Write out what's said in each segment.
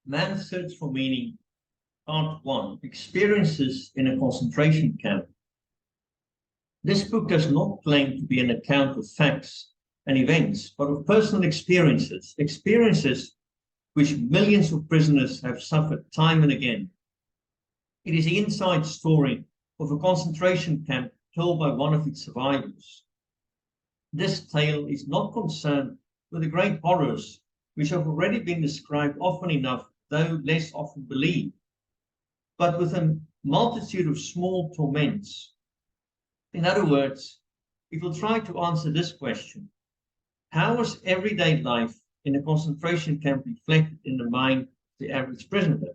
Man's Search for Meaning, Part 1, Experiences in a Concentration Camp. This book does not claim to be an account of facts and events, but of personal experiences, experiences which millions of prisoners have suffered time and again. It is the inside story of a concentration camp told by one of its survivors. This tale is not concerned with the great horrors which have already been described often enough, though less often believed, but with a multitude of small torments. In other words, it will try to answer this question: how was everyday life in a concentration camp reflected in the mind of the average prisoner?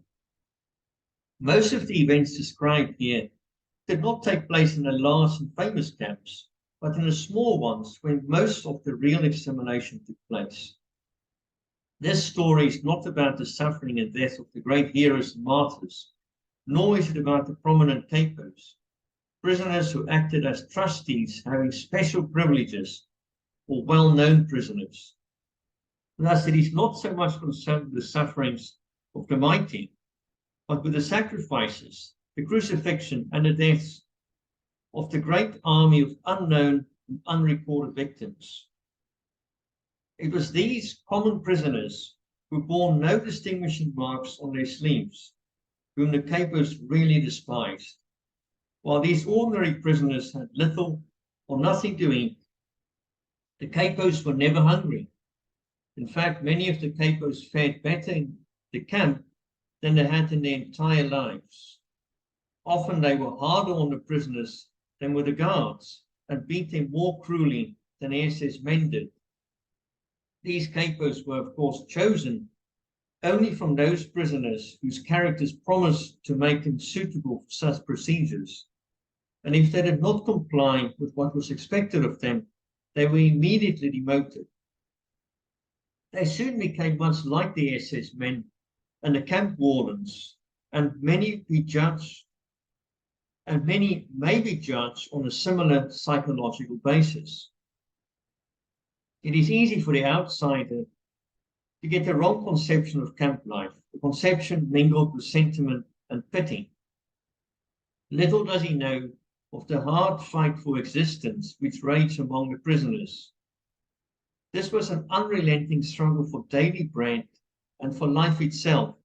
Most of the events described here did not take place in the large and famous camps, but in the small ones where most of the real extermination took place. This story is not about the suffering and death of the great heroes and martyrs, nor is it about the prominent capos, prisoners who acted as trustees having special privileges, or well-known prisoners. Thus, it is not so much concerned with the sufferings of the mighty, but with the sacrifices, the crucifixion, and the deaths of the great army of unknown and unrecorded victims. It was these common prisoners who bore no distinguishing marks on their sleeves, whom the capos really despised. While these ordinary prisoners had little or nothing to eat, the capos were never hungry. In fact, many of the capos fared better in the camp than they had in their entire lives. Often they were harder on the prisoners than were the guards, and beat them more cruelly than SS men did. These capos were, of course, chosen only from those prisoners whose characters promised to make them suitable for such procedures. And if they did not comply with what was expected of them, they were immediately demoted. They soon became much like the SS men and the camp wardens, and many may be judged on a similar psychological basis. It is easy for the outsider to get the wrong conception of camp life, a conception mingled with sentiment and pity. Little does he know of the hard fight for existence which raged among the prisoners. This was an unrelenting struggle for daily bread and for life itself,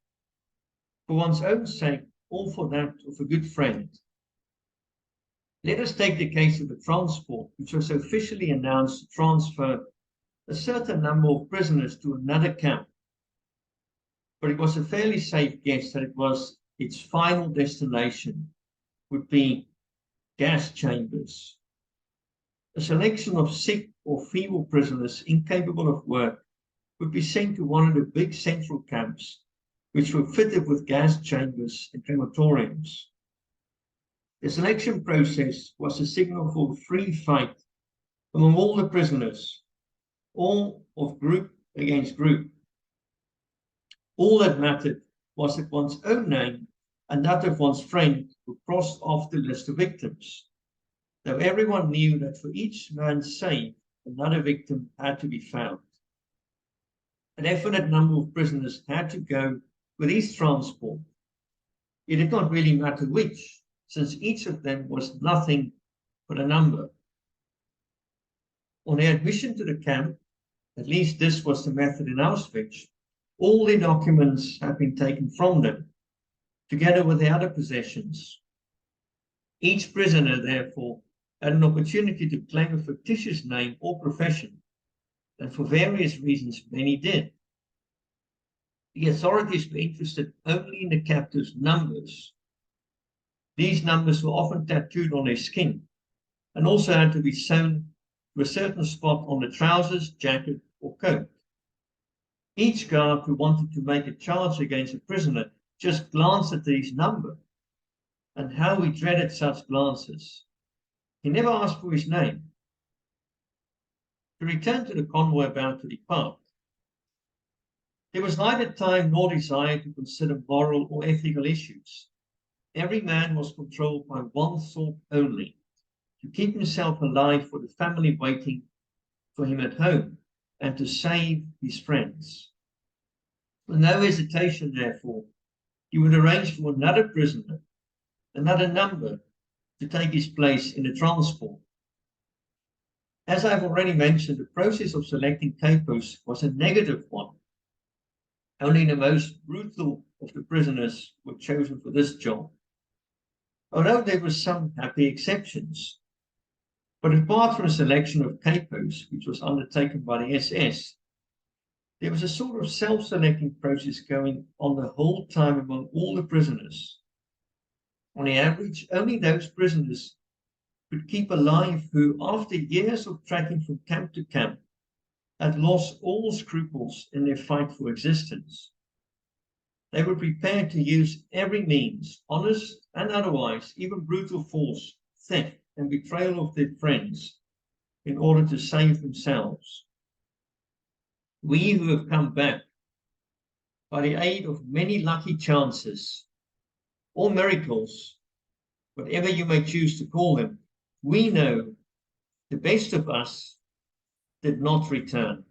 for one's own sake or for that of a good friend. Let us take the case of the transport, which was officially announced to transfer a certain number of prisoners to another camp. But it was a fairly safe guess that its final destination would be gas chambers. A selection of sick or feeble prisoners incapable of work would be sent to one of the big central camps, which were fitted with gas chambers and crematoriums. The selection process was a signal for a free fight among all the prisoners, all of group against group. All that mattered was that one's own name and that of one's friend were crossed off the list of victims, though everyone knew that for each man saved, another victim had to be found. A definite number of prisoners had to go with each transport. It did not really matter which, since each of them was nothing but a number. On their admission to the camp, at least this was the method in Auschwitz, all their documents had been taken from them, together with their other possessions. Each prisoner, therefore, had an opportunity to claim a fictitious name or profession, and for various reasons many did. The authorities were interested only in the captives' numbers. These numbers were often tattooed on their skin, and also had to be sewn to a certain spot on the trousers, jacket, or coat. Each guard who wanted to make a charge against a prisoner just glanced at his number, and how he dreaded such glances. He never asked for his name. To return to the convoy about to depart, there was neither time nor desire to consider moral or ethical issues. Every man was controlled by one thought only: to keep himself alive for the family waiting for him at home, and to save his friends. With no hesitation, therefore, he would arrange for another prisoner, another number, to take his place in the transport. As I've already mentioned, the process of selecting capos was a negative one. Only the most brutal of the prisoners were chosen for this job, although there were some happy exceptions. But apart from a selection of capos, which was undertaken by the SS, there was a sort of self-selecting process going on the whole time among all the prisoners. On the average, only those prisoners could keep alive who, after years of tracking from camp to camp, had lost all scruples in their fight for existence. They were prepared to use every means, honest and otherwise, even brutal force, theft, and betrayal of their friends, in order to save themselves. We who have come back, by the aid of many lucky chances, or miracles, whatever you may choose to call them, we know the best of us did not return.